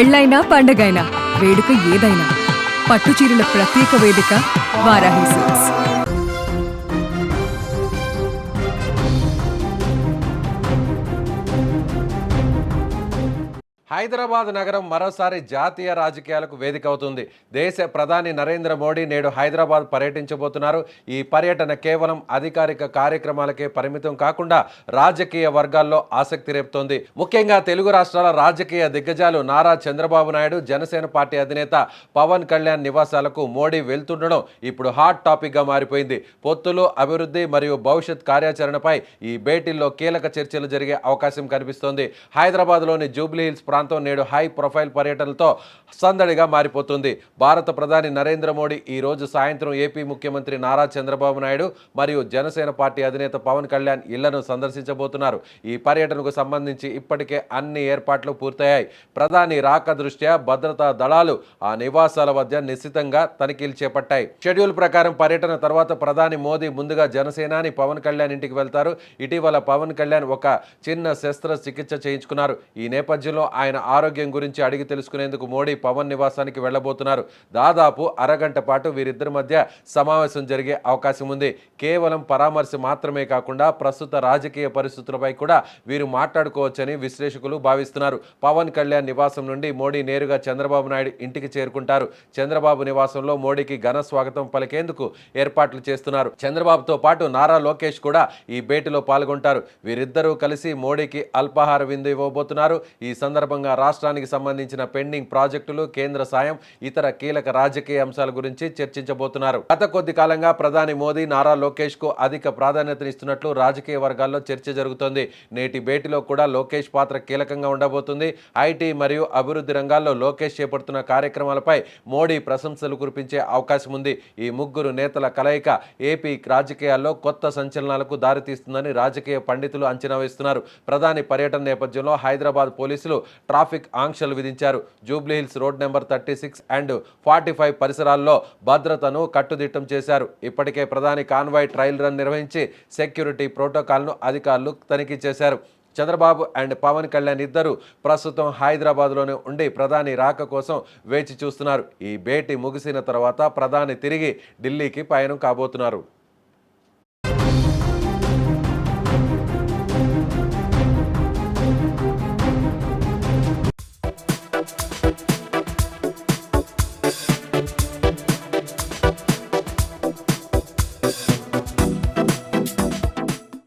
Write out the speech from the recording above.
పెళ్ళైనా పండగైనా వేడుక ఏదైనా పట్టుచీరల ప్రత్యేక వేదిక వారాహి సిల్క్స్. హైదరాబాద్ నగరం మరోసారి జాతీయ రాజకీయాలకు వేదిక అవుతుంది. దేశ ప్రధాని నరేంద్ర మోడీ నేడు హైదరాబాద్ పర్యటించబోతున్నారు. ఈ పర్యటన కేవలం అధికారిక కార్యక్రమాలకే పరిమితం కాకుండా రాజకీయ వర్గాల్లో ఆసక్తి రేపుతోంది. ముఖ్యంగా తెలుగు రాష్ట్రాల రాజకీయ దిగ్గజాలు నారా చంద్రబాబు నాయుడు, జనసేన పార్టీ అధినేత పవన్ కళ్యాణ్ నివాసాలకు మోడీ వెళ్తుండడం ఇప్పుడు హాట్ టాపిక్ గా మారిపోయింది. పొత్తులు, అభివృద్ధి మరియు భవిష్యత్ కార్యాచరణపై ఈ భేటీల్లో కీలక చర్చలు జరిగే అవకాశం కనిపిస్తోంది. హైదరాబాద్లోని జూబ్లీ హిల్స్ ప్రాంతం నేడు హై ప్రొఫైల్ పర్యటనలతో సందడిగా మారిపోతుంది. భారత ప్రధాని నరేంద్ర మోడీ ఈ రోజు సాయంత్రం ఏపీ ముఖ్యమంత్రి నారా చంద్రబాబు నాయుడు మరియు జనసేన పార్టీ అధినేత పవన్ కళ్యాణ్ ఇళ్లను సందర్శించబోతున్నారు. ఈ పర్యటనకు సంబంధించి ఇప్పటికే అన్ని ఏర్పాట్లు పూర్తయ్యాయి. ప్రధాని రాక దృష్ట్యా భద్రతా దళాలు ఆ నివాసాల వద్ద నిశ్చితంగా తనిఖీలు చేపట్టాయి. షెడ్యూల్ ప్రకారం పర్యటన తర్వాత ప్రధాని మోదీ ముందుగా జనసేనాని పవన్ కళ్యాణ్ ఇంటికి వెళ్తారు. ఇటీవల పవన్ కళ్యాణ్ ఒక చిన్న శస్త్రచికిత్స చేయించుకున్నారు. ఈ నేపథ్యంలో ఆయన ఆరోగ్యం గురించి అడిగి తెలుసుకునేందుకు మోడీ పవన్ నివాసానికి వెళ్లబోతున్నారు. దాదాపు అరగంట పాటు వీరిద్దరి మధ్య సమావేశం జరిగే అవకాశం ఉంది. కేవలం పరామర్శ మాత్రమే కాకుండా ప్రస్తుత రాజకీయ పరిస్థితులపై కూడా వీరు మాట్లాడుకోవచ్చని విశ్లేషకులు భావిస్తున్నారు. పవన్ కళ్యాణ్ నివాసం నుండి మోడీ నేరుగా చంద్రబాబు నాయుడు ఇంటికి చేరుకుంటారు. చంద్రబాబు నివాసంలో మోడీకి ఘన స్వాగతం పలికేందుకు ఏర్పాట్లు చేస్తున్నారు. చంద్రబాబుతో పాటు నారా లోకేష్ కూడా ఈ భేటీలో పాల్గొంటారు. వీరిద్దరూ కలిసి మోడీకి అల్పాహార విందు ఇవ్వబోతున్నారు. ఈ సందర్భంగా రాష్ట్రానికి సంబంధించిన పెండింగ్ ప్రాజెక్టులు, కేంద్ర సాయం, ఇతర కీలక రాజకీయ అంశాల గురించి చర్చించబోతున్నారు. గత కొద్ది కాలంగా ప్రధాని మోదీ నారా లోకేష్ కు అధిక ప్రాధాన్యతనిస్తున్నట్లు రాజకీయ వర్గాల్లో చర్చ జరుగుతోంది. నేటి భేటీలో కూడా లోకేష్ పాత్ర కీలకంగా ఉండబోతుంది. ఐటీ మరియు అభివృద్ధి రంగాల్లో లోకేష్ చేపడుతున్న కార్యక్రమాలపై మోడీ ప్రశంసలు కురిపించే అవకాశం ఉంది. ఈ ముగ్గురు నేతల కలయిక ఏపీ రాజకీయాల్లో కొత్త సంచలనాలకు దారితీస్తుందని రాజకీయ పండితులు అంచనా వేస్తున్నారు. ప్రధాని పర్యటన నేపథ్యంలో హైదరాబాద్ పోలీసులు ట్రాఫిక్ ఆంక్షలు విధించారు. Jubilee hills road number 36 and 45 పరిసరాల్లో భద్రతను కట్టుదిట్టం చేశారు. ఇప్పటికే ప్రధాని కాన్వాయ్ ట్రయల్ రన్ నిర్వహించి సెక్యూరిటీ ప్రోటోకాల్ను అధికారులు తనిఖీ చేశారు. చంద్రబాబు అండ్ పవన్ కళ్యాణ్ ఇద్దరు ప్రస్తుతం హైదరాబాద్లోనే ఉండి ప్రధాని రాక కోసం వేచి చూస్తున్నారు. ఈ భేటీ ముగిసిన తర్వాత ప్రధాని తిరిగి ఢిల్లీకి పయనం కాబోతున్నారు.